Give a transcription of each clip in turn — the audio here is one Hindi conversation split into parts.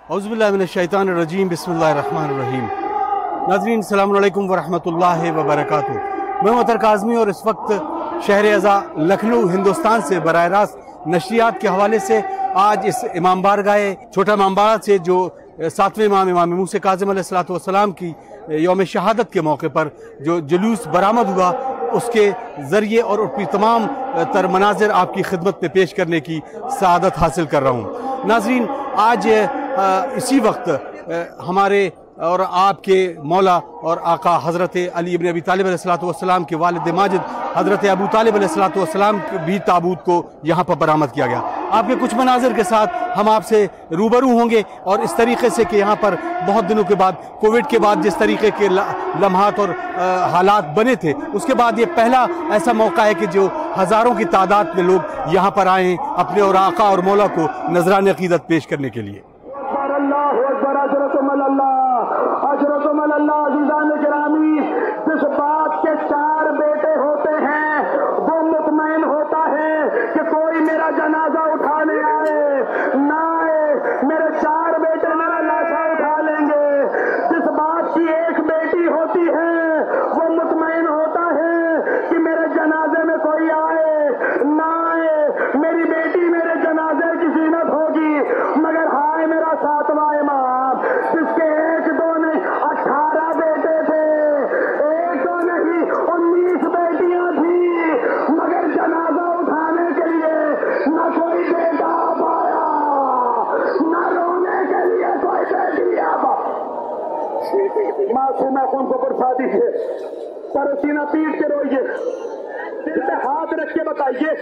औज़ुबिल्लाहि मिनश्शैतानिर्रजीम बिस्मिल्लाहिर्रहमानिर्रहीम। नाज़रीन अस्सलामु अलैकुम वरहमतुल्लाहि वबरकातुहू। मैं अतर काज़मी और इस वक्त शहर अज़ा लखनऊ हिंदुस्तान से बराह रास्त नशरियात के हवाले से आज इस इमाम बारगाह छोटा इमाम बाड़ा से जो 7वें इमाम इमाम मूसा काज़िम अलैहिस्सलाम की यौम शहादत के मौके पर जो जुलूस बरामद हुआ उसके ज़रिए और अपनी तमाम तर मनाजिर आपकी खिदमत में पेश करने की सआदत हासिल कर रहा हूँ। नाज़रीन आज इसी वक्त हमारे और आपके मौला और आका हज़रत अली इब्न अबी तालिब अलैहिस्सलाम के वालिद माजिद हज़रत अबू तालिब अलैहिस्सलाम के भी ताबूत को यहाँ पर बरामद किया गया। आपके कुछ मनाजिर के साथ हम आपसे रूबरू होंगे और इस तरीके से कि यहाँ पर बहुत दिनों के बाद कोविड के बाद जिस तरीके के लम्हात और हालात बने थे उसके बाद ये पहला ऐसा मौका है कि जो हज़ारों की तादाद में लोग यहाँ पर आए अपने और आका और मौला को नजरान अकीदत पेश करने के लिए। जिस बात के 4 बेटे होते हैं वो मुतमईन होता है कि कोई मेरा जनाजा उठाने आए ना आए, मेरे 4 बेटे मेरा लाशा उठा लेंगे। जिस बात की 1 बेटी होती है वो मुतमईन होता है कि मेरे जनाजे में कोई आए ना आए, मेरी बेटी मेरे जनाजे की ज़ीनत होगी। मगर हाय मेरा 7वां इमाम जिसके 1 2 नहीं 18 बेटे थे, 1 2 नहीं 19 बेटियां थी, मगर जनाजा उठाने के लिए न कोई बेटा आ पाया, न रोने के लिए कोई बेटी आ पाई। मासूम कौन को बरसाती थे परोसीना पीट के रोइए, दिल पे हाथ रख के बताइए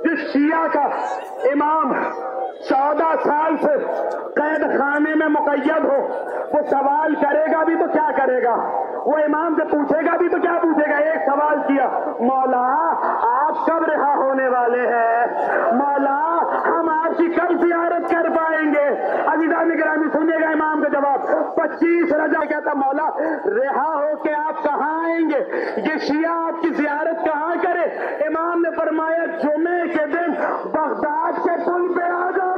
जिस शिया का इमाम 14 साल से कैद खाने में मुक़य्यद हो वो सवाल करेगा भी तो क्या करेगा, वो इमाम से पूछेगा भी तो क्या पूछेगा। एक सवाल किया, मौला आप कब रिहा होने वाले हैं, मौला हम आपकी कब ज़ियारत कर पाएंगे। अज़ीज़ान गिरामी सुनिएगा इमाम का जवाब। 25 रजब कहता मौला रिहा होके आप कहाँ आएंगे, ये शिया आपकी ज़ियारत कहाँ करे। इमाम ने फरमाया जुमे के दिन बगदाद के पुल पे आ जाओ।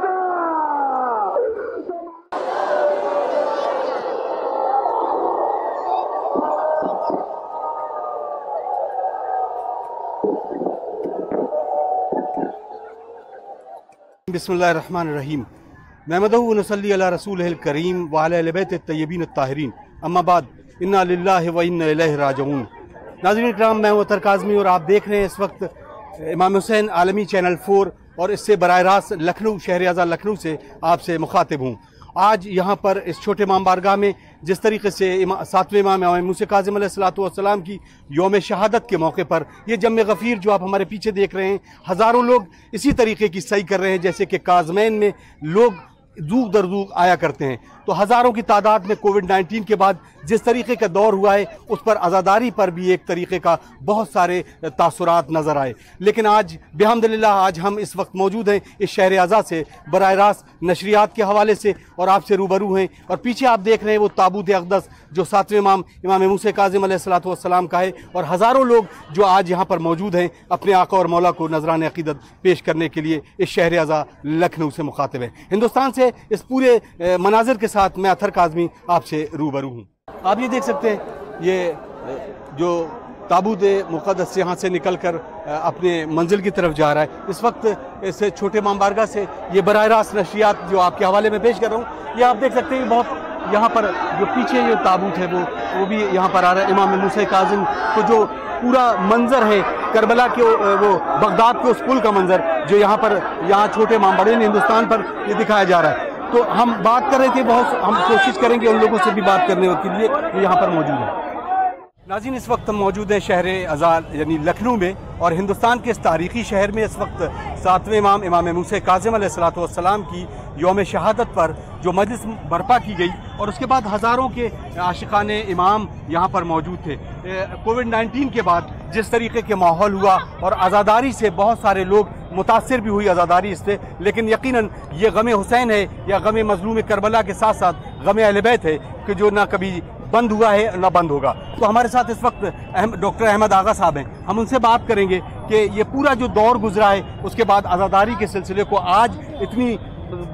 बिस्मिल्लाहिर्रहमानिर्रहीम। नहमदुहु व नसल्ली अला रसूलिहिल करीम व अला अहले बैतित तय्यबीन अत्ताहिरीन, अम्मा बाद, इन्ना लिल्लाहि व इन्ना इलैहि राजिऊन। नाज़रीन इकराम, मैं अतर काज़मी और आप देख रहे हैं इस वक्त इमाम हुसैन आलमी चैनल 4 और इससे बराह रास्त लखनऊ शहर अज़ा लखनऊ से आपसे मुखातिब हूँ। आज यहाँ पर इस छोटे इमाम बारगाह में जिस तरीके से 7वें इमाम मूसा काज़िम अलैहिस्सलाम की यौम शहादत के मौके पर ये जम्मे गफ़ीर जो आप हमारे पीछे देख रहे हैं, हज़ारों लोग इसी तरीके की सही कर रहे हैं जैसे कि काज़मैन में लोग दूर दर दूर आया करते हैं। तो हज़ारों की तादाद में कोविड-19 के बाद जिस तरीके का दौर हुआ है उस पर आज़ादारी पर भी एक तरीके का बहुत सारे तासुरात नज़र आए। लेकिन आज बिहम्दिल्लाह आज हम इस वक्त मौजूद हैं इस शहर अज़ा से बराह रास्त नशरियात के हवाले से और आपसे रूबरू हैं। और पीछे आप देख रहे हैं वो ताबूत अक़दस जो 7वें इमाम इमाम मूसा काज़िम अलैहिस्सलाम का है और हज़ारों लोग जो आज यहाँ पर मौजूद हैं अपने आका और मौला को नजरान अक़ीदत पेश करने के लिए इस शहर अज़ा लखनऊ से मुखातिब हैं। हिंदुस्तान से इस पूरे मनाजिर के साथ मैं अतर काज़मी आपसे रूबरू हूँ। आप ये देख सकते हैं ये जो ताबूत मुक़द्दस यहाँ से निकल कर अपने मंजिल की तरफ जा रहा है। इस वक्त इस छोटे इमाम बारगाह से ये बराह रास्त नशरियात जो आपके हवाले में पेश कर रहा हूँ, ये आप देख सकते हैं बहुत यहाँ पर जो पीछे जो ताबूत है वो भी यहाँ पर आ रहा है। इमाम मूसा काज़िम को जो पूरा मंजर है करबला के वो बगदाद के उस पुल का मंजर जो यहाँ छोटे इमाम बड़े हिंदुस्तान पर ये दिखाया जा रहा है। तो हम बात कर रहे थे, बहुत हम कोशिश करेंगे उन लोगों से भी बात करने के लिए जो यहाँ पर मौजूद है। नाज़रीन इस वक्त हम मौजूद हैं शहर अज़ा यानी लखनऊ में और हिंदुस्तान के इस तारीख़ी शहर में इस वक्त 7वें इमाम इमाम मूसा काज़िम अलैहिस्सलाम की यौम शहादत पर जो मजलिस बर्पा की गई और उसके बाद हज़ारों के आशिकाने इमाम यहाँ पर मौजूद थे। कोविड-19 के बाद जिस तरीके के माहौल हुआ और आज़ादारी से बहुत सारे लोग मुतासिर भी हुई आज़ादारी इससे, लेकिन यकीनन ये गम हुसैन है या गम मज़लूम करबला के साथ साथ गम अहले बैत है कि जो ना कभी बंद हुआ है ना बंद होगा। तो हमारे साथ इस वक्त डॉक्टर अहमद आगा साहब हैं, हम उनसे बात करेंगे कि ये पूरा जो दौर गुजरा है उसके बाद आज़ादारी के सिलसिले को आज इतनी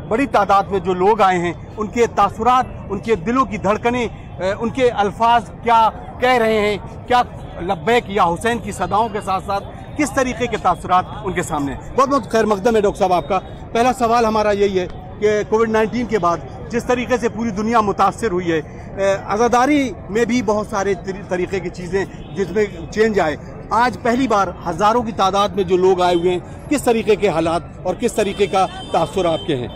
बड़ी तादाद में जो लोग आए हैं उनके तासुरात, उनके दिलों की धड़कनें, उनके अल्फाज क्या कह रहे हैं, क्या लब्बैक या हुसैन की सदाओं के साथ साथ किस तरीके के तासुरात उनके सामने। बहुत बहुत खैर मकदम है डॉक्टर साहब आपका। पहला सवाल हमारा यही है कि कोविड-19 के बाद जिस तरीके से पूरी दुनिया मुतासर हुई है, आज़ादारी में भी बहुत सारे तरीके की चीज़ें जिसमें चेंज आए। आज पहली बार हज़ारों की तादाद में जो लोग आए हुए हैं, किस तरीके के हालात और किस तरीके का तासुर आपके हैं?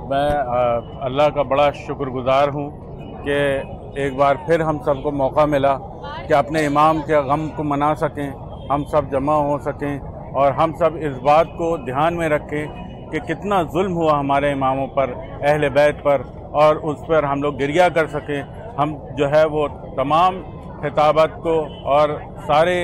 मैं अल्लाह का बड़ा शुक्रगुजार हूँ कि एक बार फिर हम सबको मौका मिला कि अपने इमाम के गम को मना सकें, हम सब जमा हो सकें और हम सब इस बात को ध्यान में रखें कि कितना जुल्म हुआ हमारे इमामों पर, अहले बैत पर, और उस पर हम लोग गिरिया कर सकें। हम जो है वो तमाम खिताबत को और सारे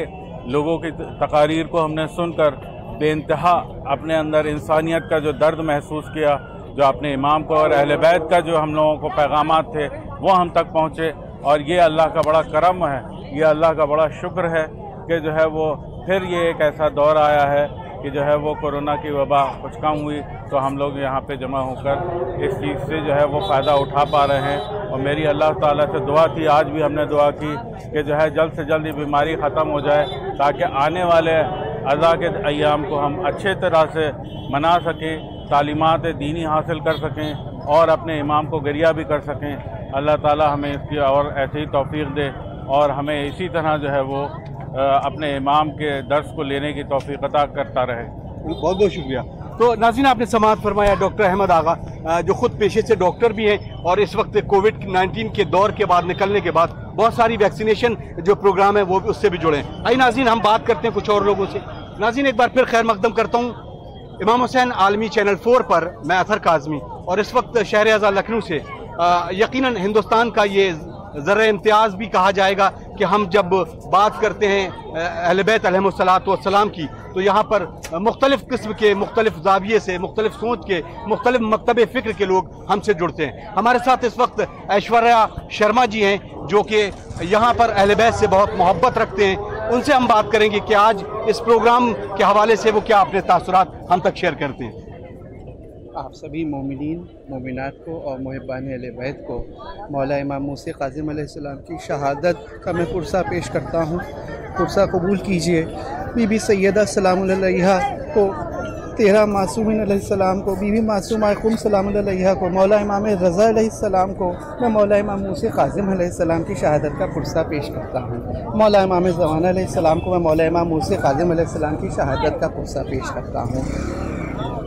लोगों की तकारीर को हमने सुनकर बेइंतहा अपने अंदर इंसानियत का जो दर्द महसूस किया, जो अपने इमाम को और अहले बैत का जो हम लोगों को पैगामात थे वो हम तक पहुँचे। और ये अल्लाह का बड़ा करम है, ये अल्लाह का बड़ा शुक्र है कि जो है वो फिर ये एक ऐसा दौर आया है कि जो है वो कोरोना की वबा कुछ कम हुई तो हम लोग यहाँ पे जमा होकर इस चीज़ से जो है वो फ़ायदा उठा पा रहे हैं। और मेरी अल्लाह ताला से दुआ थी, आज भी हमने दुआ की कि जो है जल्द से जल्द ये बीमारी ख़त्म हो जाए ताकि आने वाले अज़ा के अय्याम को हम अच्छे तरह से मना सकें, तालीमात दीनी हासिल कर सकें और अपने इमाम को गरिया भी कर सकें। अल्लाह ताला हमें इसकी और ऐसे ही तौफीक दे और हमें इसी तरह जो है वो अपने इमाम के दर्स को लेने की तौफीक अता करता रहे। बहुत बहुत शुक्रिया। तो नाज़रीन, आपने समाअत फरमाया डॉक्टर अहमद आगा जो ख़ुद पेशे से डॉक्टर भी हैं और इस वक्त कोविड-19 के दौर के बाद निकलने के बाद बहुत सारी वैक्सीनेशन जो प्रोग्राम है वो भी उससे भी जुड़े हैं। आइए नाज़रीन, हम बात करते हैं कुछ और लोगों से। नाज़रीन, एक बार फिर खैर मकदम करता हूँ इमाम हुसैन आलमी चैनल 4 पर। मैं अतहर काज़मी और इस वक्त शहर आज़ाद लखनऊ से यकीनन हिंदुस्तान का ये ज़रा इम्तियाज़ भी कहा जाएगा कि हम जब बात करते हैं अहले बैत अलैहिमुस्सलातु वस्सलाम की तो यहाँ पर मुख्तलिफ़ किस्म के, मुख्तलिफ़ ज़ाविये से, मुख्तलिफ़ सोच के, मुख्तलिफ़ मकतब फ़िक्र के लोग हमसे जुड़ते हैं। हमारे साथ इस वक्त ऐश्वर्या शर्मा जी हैं जो कि यहाँ पर अहले बैत से बहुत मोहब्बत रखते हैं। उनसे हम बात करेंगे कि आज इस प्रोग्राम के हवाले से वो क्या अपने तासुरात हम तक शेयर करते हैं। आप सभी मोमिनीन मोमिनात को और मुहिब्बान अहले बैत को मौला इमाम मूसा काज़िम अलैहिस्सलाम की शहादत का मैं पुरसा पेश करता हूँ। पुरसा कबूल कीजिए। बीबी सैयदा सलामुन अलैहा को, 13 मासूमीन अलैहिस्सलाम को, बीबी मासूमा क़ुम सलामुन अलैहा को, मौला इमाम रज़ा अलैहिस्सलाम को मैं मौला इमाम मूसा काज़िम अलैहिस्सलाम की शहादत का पुरसा पेश करता हूँ। मौला इमाम ज़माना अलैहिस्सलाम को मैं मौला इमाम मूसा काज़िम अलैहिस्सलाम की शहादत का पुरसा पेश करता हूँ।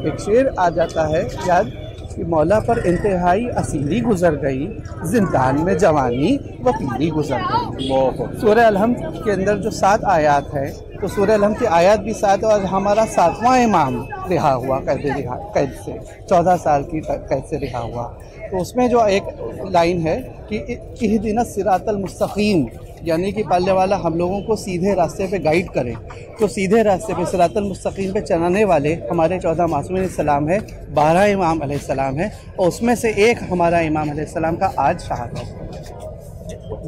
एक शेर आ जाता है याद कि मौला पर इंतहाई असीरी गुजर गई, जिंदान में जवानी व पीरी गुजर गई। सूरह अलहम्द के अंदर जो 7 आयात है तो सूरह अलहम्द की आयत भी 7 और हमारा 7वां इमाम रिहा हुआ कैद से, 14 साल की कैद से रिहा हुआ। तो उसमें जो एक लाइन है कि इहदिनस सिरातल मुस्तकीम, यानी कि पालने वाला हम लोगों को सीधे रास्ते पे गाइड करे। तो सीधे रास्ते पे सिरातल मुस्तकीम पे चलाने वाले हमारे 14 मासूमीन अलैहिस्सलाम है, 12 इमाम अलैहिस्सलाम है और उसमें से एक हमारा इमाम अलैहिस्सलाम का आज शहादत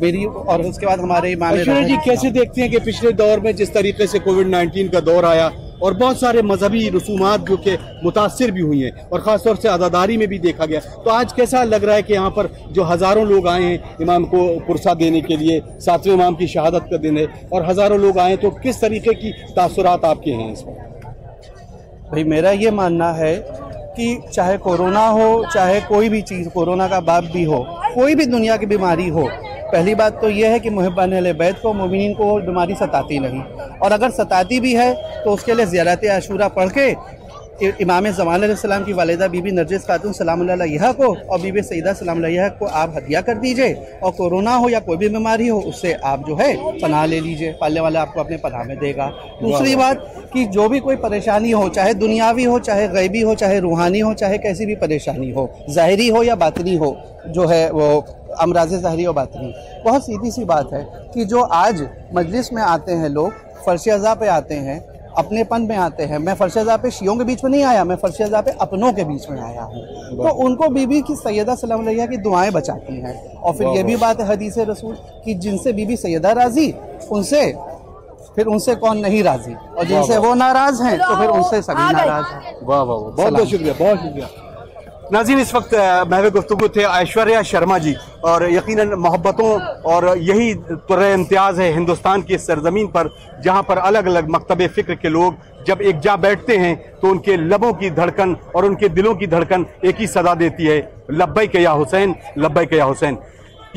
मेरी। और उसके बाद हमारे इमाम जी कैसे देखते हैं कि पिछले दौर में जिस तरीके से कोविड-19 का दौर आया और बहुत सारे मजहबी रसूमात जो कि मुतासिर भी हुई हैं और ख़ास तौर से आज़ादारी में भी देखा गया, तो आज कैसा लग रहा है कि यहाँ पर जो हज़ारों लोग आए हैं इमाम को पुरसा देने के लिए, 7वें इमाम की शहादत का दिन है और हज़ारों लोग आए, तो किस तरीके की तासुरात आपके हैं इस पर? भाई मेरा ये मानना है कि चाहे कोरोना हो, चाहे कोई भी चीज़, कोरोना का बाप भी हो, कोई भी दुनिया की बीमारी हो, पहली बात तो यह है कि मुहिब्बान अहले बैत को, मोमिनीन को बीमारी सताती नहीं, और अगर सताती भी है तो उसके लिए ज़ियारत आशूरा पढ़ के इमाम ज़मान अलैहिस्सलाम की वालिदा बीबी नरजिस खातून सलामुल्लाह अलैहा को और बीबी सईदा सलामुल्लाह अलैहा को आप हदिया कर दीजिए। और कोरोना हो या कोई भी बीमारी हो उससे आप जो है पनाह ले लीजिए, पालने वाला आपको अपने पनाह में देगा। दूसरी बात कि जो भी कोई परेशानी हो, चाहे दुनियावी हो, चाहे गैबी हो, चाहे रूहानी हो, चाहे कैसी भी परेशानी हो, ज़ाहिरी हो या बातनी हो, जो है वो अमराज़ ज़ाहिरी और बातनी, बहुत सीधी सी बात है कि जो आज मजलिस में आते हैं लोग, फ़र्श अज़ा पे आते हैं, अपनेपन में आते हैं। मैं फ़र्श अज़ा पे शियों के बीच में नहीं आया, मैं फ़र्श अज़ा पे अपनों के बीच में आया हूँ। तो उनको बीबी की सैयदा सलामुल्लाह अलैहा की दुआएं बचाती हैं। और फिर ये भी बात है हदीस रसूल कि जिनसे बीबी सैयदा राज़ी, उनसे फिर उनसे कौन नहीं राज़ी, और जिनसे वो नाराज़ हैं तो फिर उनसे सभी नाराज़ हैं। वाह वाह, बहुत बहुत शुक्रिया, बहुत शुक्रिया। नाज़रीन, इस वक्त महवे गुफ्तगू थे ऐश्वर्या शर्मा जी, और यकीनन मोहब्बतों और यही तुर्रे इम्तियाज़ है हिंदुस्तान की सरजमीन पर, जहाँ पर अलग अलग मकतब फ़िक्र के लोग जब एक जा बैठते हैं तो उनके लबों की धड़कन और उनके दिलों की धड़कन एक ही सदा देती है, लब्बैक या हुसैन, लब्बैक या हुसैन।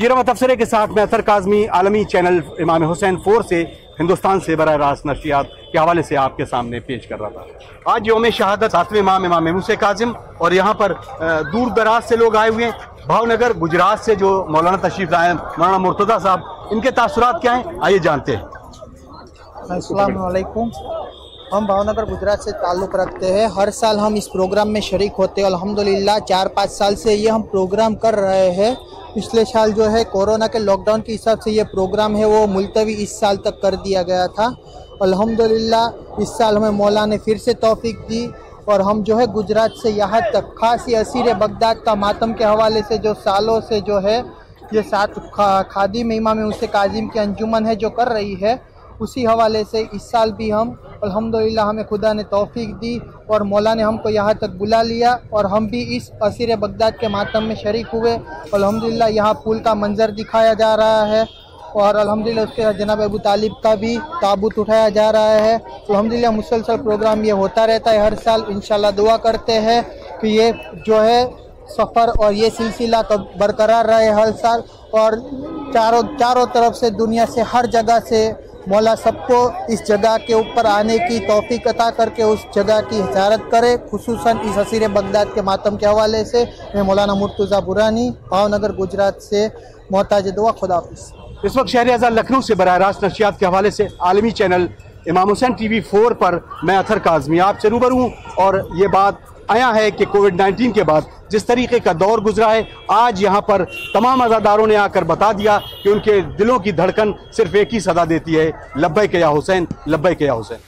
ये रवा तबसरे के साथ मैं अतर काज़मी आलमी चैनल इमाम हुसैन 4 से हिंदुस्तान से बराह रास्त नशियात के हवाले से आपके सामने पेश कर रहा था। आज यौम शहादत 7वें इमाम इमाम मूसा काज़िम, और यहाँ पर दूर दराज से लोग आए हुए हैं। भावनगर गुजरात से जो मौलाना तशरीफ लाए हैं, मौलाना मुर्तज़ा साहब, इनके तासुरात क्या हैं, आइए जानते हैं। अस्सलाम वालेकुम। हम भावनगर गुजरात से ताल्लुक़ रखते हैं। हर साल हम इस प्रोग्राम में शरीक होते हैं। अल्हम्दुलिल्लाह 4-5 साल से ये हम प्रोग्राम कर रहे हैं। पिछले साल जो है कोरोना के लॉकडाउन के हिसाब से ये प्रोग्राम है वो मुलतवी इस साल तक कर दिया गया था। अल्हम्दुलिल्लाह इस साल हमें मौला ने फिर से तौफीक दी, और हम जो है गुजरात से यहाँ तक खास ये असीर बगदाद का मातम के हवाले से जो सालों से जो है ये साथ खादिम इमाम मूसा काज़िम की अंजुमन है जो कर रही है, उसी हवाले से इस साल भी हम अल्हम्दुलिल्लाह हमें खुदा ने तौफीक दी और मौला ने हमको यहाँ तक बुला लिया, और हम भी इस असीर बगदाद के मातम में शरीक हुए। अल्हम्दुलिल्लाह यहाँ पुल का मंजर दिखाया जा रहा है, और अल्हम्दुलिल्लाह उसके जनाब अबू तालिब का भी ताबूत उठाया जा रहा है। अल्हम्दुलिल्लाह मुसलसल प्रोग्राम ये होता रहता है हर साल। इंशाल्लाह दुआ करते हैं कि ये जो है सफ़र और ये सिलसिला तो बरकरार रहे हर साल, और चारों तरफ से दुनिया से हर जगह से मौला सबको इस जगह के ऊपर आने की तौफीक अता करके उस जगह की हिफाजत करे, खुसूसन इस असीर बगदाद के मातम के हवाले से। मैं मौलाना मुर्तज़ा बुरानी, भावनगर गुजरात से मोहताज दुआ, खुदाफिज़। इस वक्त शहर आज़ाद लखनऊ से बराह रास्त नशियात के हवाले से आलमी चैनल इमाम हुसैन TV 4 पर मैं अतर काज़मी आपसे रूबरू हूँ, और ये बात आया है कि कोविड-19 के बाद जिस तरीके का दौर गुजरा है, आज यहाँ पर तमाम अज़ादारों ने आकर बता दिया कि उनके दिलों की धड़कन सिर्फ एक ही सदा देती है, लब्बैक या हुसैन, लब्बैक या हुसैन।